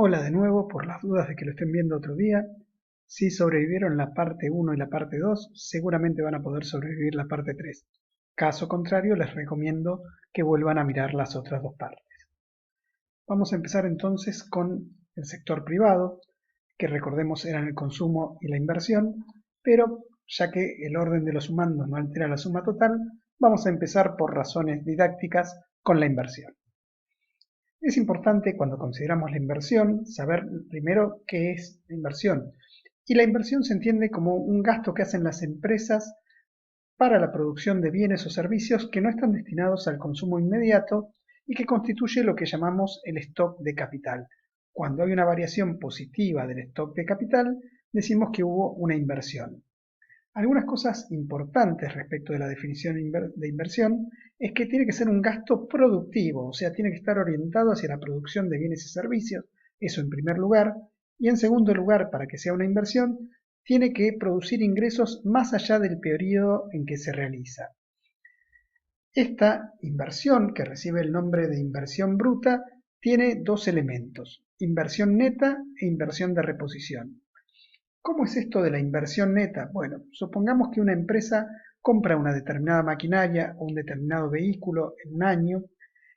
Hola de nuevo, por las dudas de que lo estén viendo otro día. Si sobrevivieron la parte 1 y la parte 2, seguramente van a poder sobrevivir la parte 3. Caso contrario, les recomiendo que vuelvan a mirar las otras dos partes. Vamos a empezar entonces con el sector privado, que recordemos eran el consumo y la inversión, pero ya que el orden de los sumandos no altera la suma total, vamos a empezar por razones didácticas con la inversión. Es importante cuando consideramos la inversión saber primero qué es la inversión. Y la inversión se entiende como un gasto que hacen las empresas para la producción de bienes o servicios que no están destinados al consumo inmediato y que constituye lo que llamamos el stock de capital. Cuando hay una variación positiva del stock de capital, decimos que hubo una inversión. Algunas cosas importantes respecto de la definición de inversión es que tiene que ser un gasto productivo, o sea, tiene que estar orientado hacia la producción de bienes y servicios, eso en primer lugar, y en segundo lugar, para que sea una inversión, tiene que producir ingresos más allá del periodo en que se realiza. Esta inversión, que recibe el nombre de inversión bruta, tiene dos elementos, inversión neta e inversión de reposición. ¿Cómo es esto de la inversión neta? Bueno, supongamos que una empresa compra una determinada maquinaria o un determinado vehículo en un año.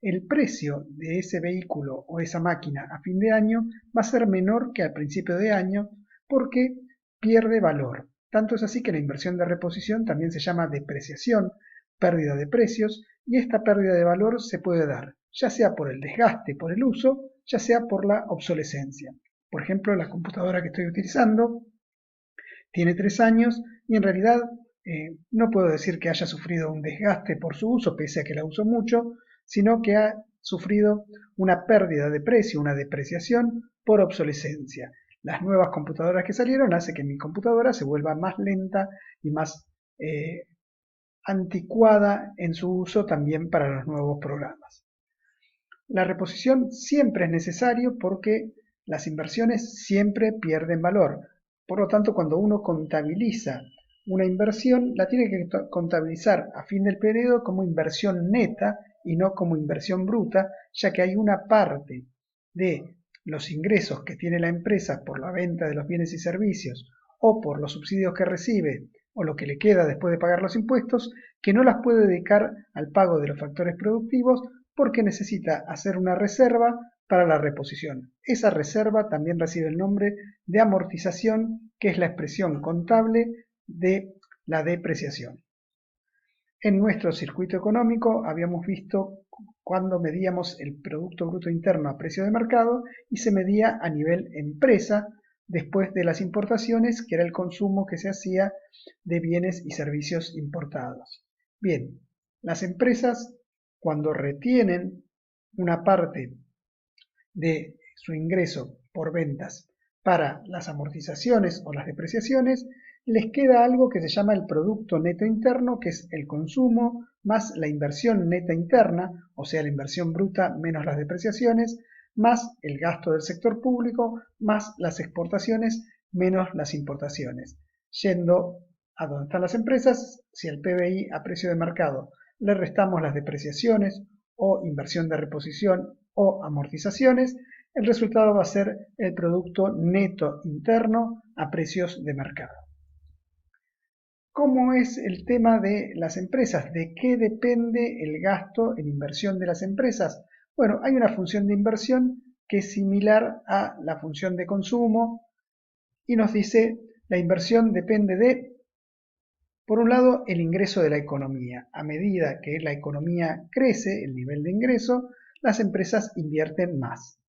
El precio de ese vehículo o esa máquina a fin de año va a ser menor que al principio de año porque pierde valor. Tanto es así que la inversión de reposición también se llama depreciación, pérdida de precios, y esta pérdida de valor se puede dar, ya sea por el desgaste, por el uso, ya sea por la obsolescencia. Por ejemplo, la computadora que estoy utilizando tiene 3 años y en realidad no puedo decir que haya sufrido un desgaste por su uso, pese a que la uso mucho, sino que ha sufrido una pérdida de precio, una depreciación por obsolescencia. Las nuevas computadoras que salieron hacen que mi computadora se vuelva más lenta y más anticuada en su uso también para los nuevos programas. La reposición siempre es necesario porque las inversiones siempre pierden valor. Por lo tanto, cuando uno contabiliza una inversión, la tiene que contabilizar a fin del periodo como inversión neta y no como inversión bruta, ya que hay una parte de los ingresos que tiene la empresa por la venta de los bienes y servicios o por los subsidios que recibe o lo que le queda después de pagar los impuestos, que no las puede dedicar al pago de los factores productivos porque necesita hacer una reserva para la reposición. Esa reserva también recibe el nombre de amortización, que es la expresión contable de la depreciación. En nuestro circuito económico habíamos visto cuando medíamos el Producto Bruto Interno a precio de mercado y se medía a nivel empresa después de las importaciones, que era el consumo que se hacía de bienes y servicios importados. Bien, las empresas cuando retienen una parte de su ingreso por ventas para las amortizaciones o las depreciaciones, les queda algo que se llama el Producto Neto Interno, que es el consumo más la inversión neta interna, o sea, la inversión bruta menos las depreciaciones, más el gasto del sector público, más las exportaciones menos las importaciones. Yendo a donde están las empresas, si al PBI a precio de mercado le restamos las depreciaciones o inversión de reposición o amortizaciones, el resultado va a ser el Producto Neto Interno a precios de mercado. ¿Cómo es el tema de las empresas? ¿De qué depende el gasto en inversión de las empresas? Bueno, hay una función de inversión que es similar a la función de consumo y nos dice la inversión depende de, por un lado, el ingreso de la economía. A medida que la economía crece, el nivel de ingreso, las empresas invierten más.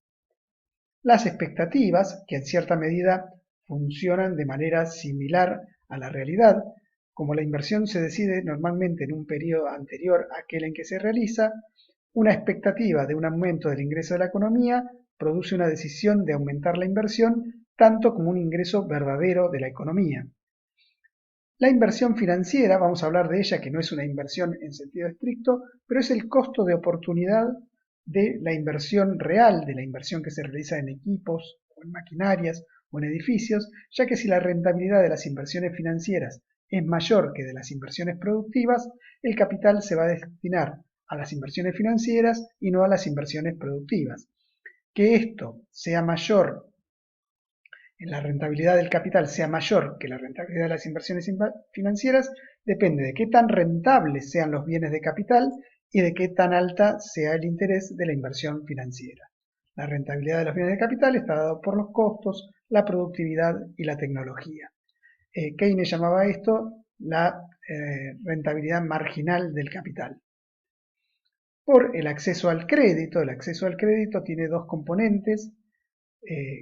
Las expectativas, que en cierta medida funcionan de manera similar a la realidad, como la inversión se decide normalmente en un periodo anterior a aquel en que se realiza, una expectativa de un aumento del ingreso de la economía produce una decisión de aumentar la inversión tanto como un ingreso verdadero de la economía. La inversión financiera, vamos a hablar de ella, que no es una inversión en sentido estricto, pero es el costo de oportunidad de la inversión real, de la inversión que se realiza en equipos, o en maquinarias, o en edificios, ya que si la rentabilidad de las inversiones financieras es mayor que de las inversiones productivas, el capital se va a destinar a las inversiones financieras y no a las inversiones productivas. Que esto sea mayor, la rentabilidad del capital sea mayor que la rentabilidad de las inversiones financieras, depende de qué tan rentables sean los bienes de capital y de qué tan alta sea el interés de la inversión financiera. La rentabilidad de los bienes de capital está dado por los costos, la productividad y la tecnología. Keynes llamaba esto la rentabilidad marginal del capital. Por el acceso al crédito tiene dos componentes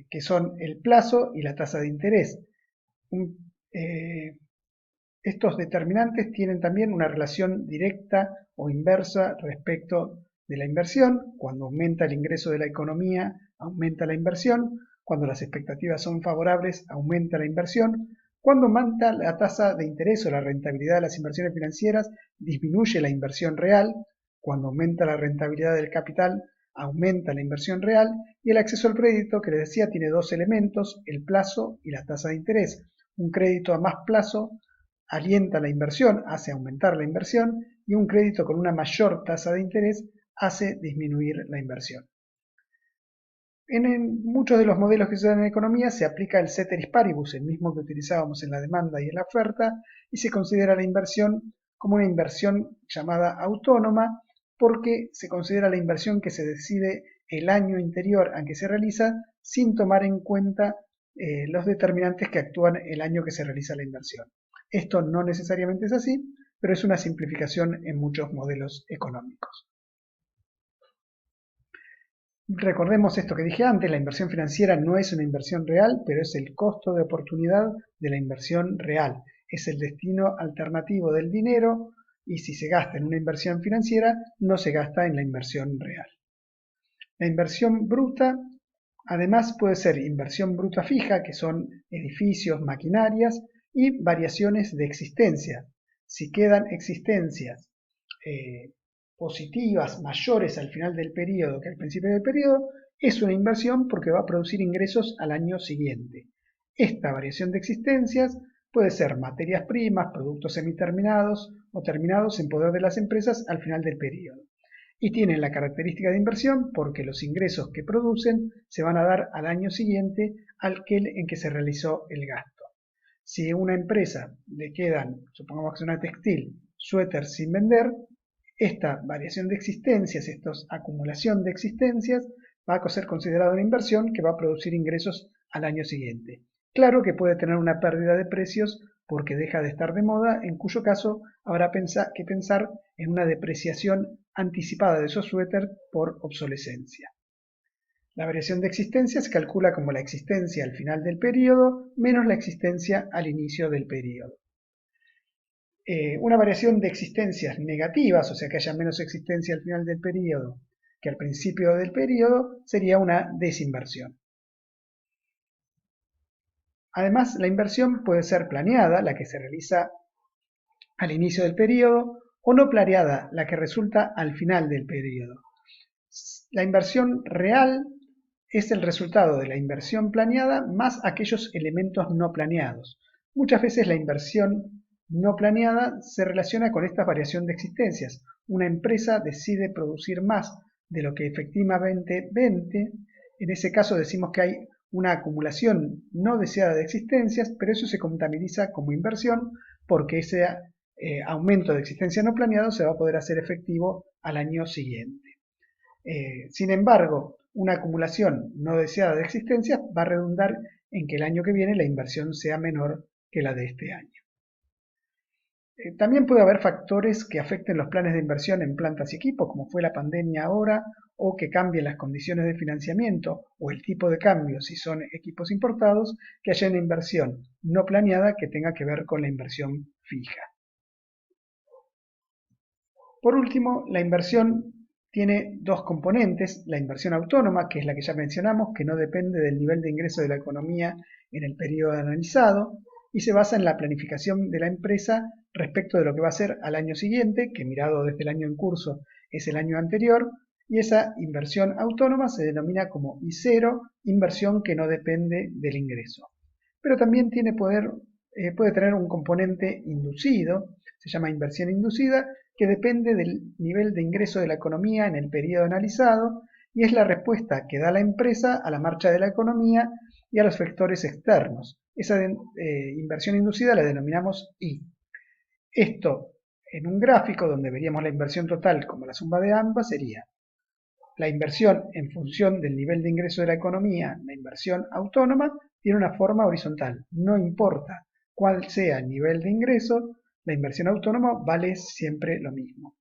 que son el plazo y la tasa de interés. Estos determinantes tienen también una relación directa o inversa respecto de la inversión. Cuando aumenta el ingreso de la economía, aumenta la inversión. Cuando las expectativas son favorables, aumenta la inversión. Cuando aumenta la tasa de interés o la rentabilidad de las inversiones financieras, disminuye la inversión real. Cuando aumenta la rentabilidad del capital, aumenta la inversión real. Y el acceso al crédito, que les decía, tiene dos elementos, el plazo y la tasa de interés. Un crédito a más plazo alienta la inversión, hace aumentar la inversión, y un crédito con una mayor tasa de interés hace disminuir la inversión. En muchos de los modelos que se dan en economía se aplica el ceteris paribus, el mismo que utilizábamos en la demanda y en la oferta, y se considera la inversión como una inversión llamada autónoma, porque se considera la inversión que se decide el año anterior a que se realiza sin tomar en cuenta los determinantes que actúan el año que se realiza la inversión. Esto no necesariamente es así, pero es una simplificación en muchos modelos económicos. Recordemos esto que dije antes, la inversión financiera no es una inversión real, pero es el costo de oportunidad de la inversión real. Es el destino alternativo del dinero y si se gasta en una inversión financiera, no se gasta en la inversión real. La inversión bruta, además, puede ser inversión bruta fija, que son edificios, maquinarias, y variaciones de existencia. Si quedan existencias positivas mayores al final del periodo que al principio del periodo, es una inversión porque va a producir ingresos al año siguiente. Esta variación de existencias puede ser materias primas, productos semiterminados o terminados en poder de las empresas al final del periodo. Y tienen la característica de inversión porque los ingresos que producen se van a dar al año siguiente aquel en que se realizó el gasto. Si a una empresa le quedan, supongamos que es una textil, suéter sin vender, esta variación de existencias, esta acumulación de existencias, va a ser considerada una inversión que va a producir ingresos al año siguiente. Claro que puede tener una pérdida de precios porque deja de estar de moda, en cuyo caso habrá que pensar en una depreciación anticipada de esos suéter por obsolescencia. La variación de existencia se calcula como la existencia al final del periodo menos la existencia al inicio del periodo. Una variación de existencias negativas, o sea que haya menos existencia al final del periodo que al principio del periodo, sería una desinversión. Además, la inversión puede ser planeada, la que se realiza al inicio del periodo, o no planeada, la que resulta al final del periodo. La inversión real es el resultado de la inversión planeada más aquellos elementos no planeados. Muchas veces la inversión no planeada se relaciona con esta variación de existencias. Una empresa decide producir más de lo que efectivamente vende. En ese caso decimos que hay una acumulación no deseada de existencias, pero eso se contabiliza como inversión porque ese aumento de existencia no planeado se va a poder hacer efectivo al año siguiente. Sin embargo, una acumulación no deseada de existencias va a redundar en que el año que viene la inversión sea menor que la de este año. También puede haber factores que afecten los planes de inversión en plantas y equipos, como fue la pandemia ahora, o que cambien las condiciones de financiamiento o el tipo de cambio si son equipos importados, que haya una inversión no planeada que tenga que ver con la inversión fija. Por último, la inversión tiene dos componentes, la inversión autónoma, que es la que ya mencionamos, que no depende del nivel de ingreso de la economía en el periodo analizado, y se basa en la planificación de la empresa respecto de lo que va a hacer al año siguiente, que mirado desde el año en curso es el año anterior, y esa inversión autónoma se denomina como I0, inversión que no depende del ingreso. Pero también puede tener un componente inducido, se llama inversión inducida, que depende del nivel de ingreso de la economía en el periodo analizado y es la respuesta que da la empresa a la marcha de la economía y a los factores externos. Esa inversión inducida la denominamos I. Esto en un gráfico donde veríamos la inversión total como la suma de ambas sería la inversión en función del nivel de ingreso de la economía, la inversión autónoma, tiene una forma horizontal. No importa cuál sea el nivel de ingreso, la inversión autónoma vale siempre lo mismo.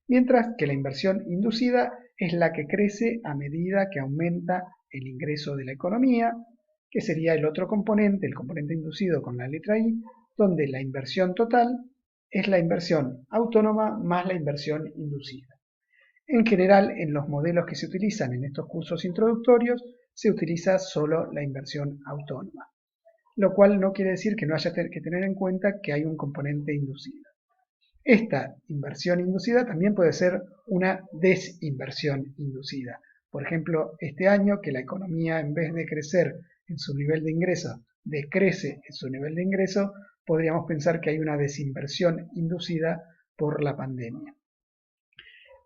Mientras que la inversión inducida es la que crece a medida que aumenta el ingreso de la economía, que sería el otro componente, el componente inducido con la letra I, donde la inversión total es la inversión autónoma más la inversión inducida. En general, en los modelos que se utilizan en estos cursos introductorios, se utiliza solo la inversión autónoma, lo cual no quiere decir que no haya que tener en cuenta que hay un componente inducido. Esta inversión inducida también puede ser una desinversión inducida. Por ejemplo, este año que la economía en vez de crecer en su nivel de ingreso, decrece en su nivel de ingreso, podríamos pensar que hay una desinversión inducida por la pandemia.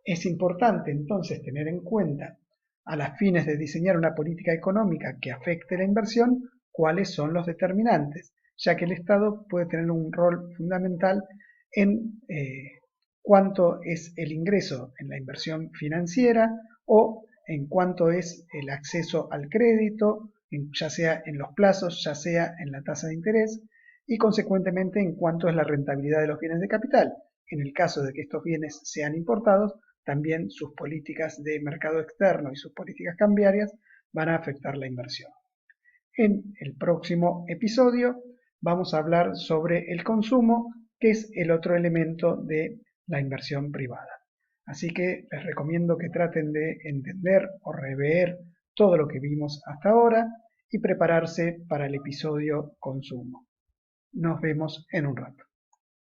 Es importante entonces tener en cuenta, a las fines de diseñar una política económica que afecte la inversión, cuáles son los determinantes, ya que el Estado puede tener un rol fundamental en cuánto es el ingreso en la inversión financiera o en cuánto es el acceso al crédito, ya sea en los plazos, ya sea en la tasa de interés, y consecuentemente en cuánto es la rentabilidad de los bienes de capital. En el caso de que estos bienes sean importados, también sus políticas de mercado externo y sus políticas cambiarias van a afectar la inversión. En el próximo episodio vamos a hablar sobre el consumo, que es el otro elemento de la inversión privada. Así que les recomiendo que traten de entender o rever todo lo que vimos hasta ahora y prepararse para el episodio consumo. Nos vemos en un rato.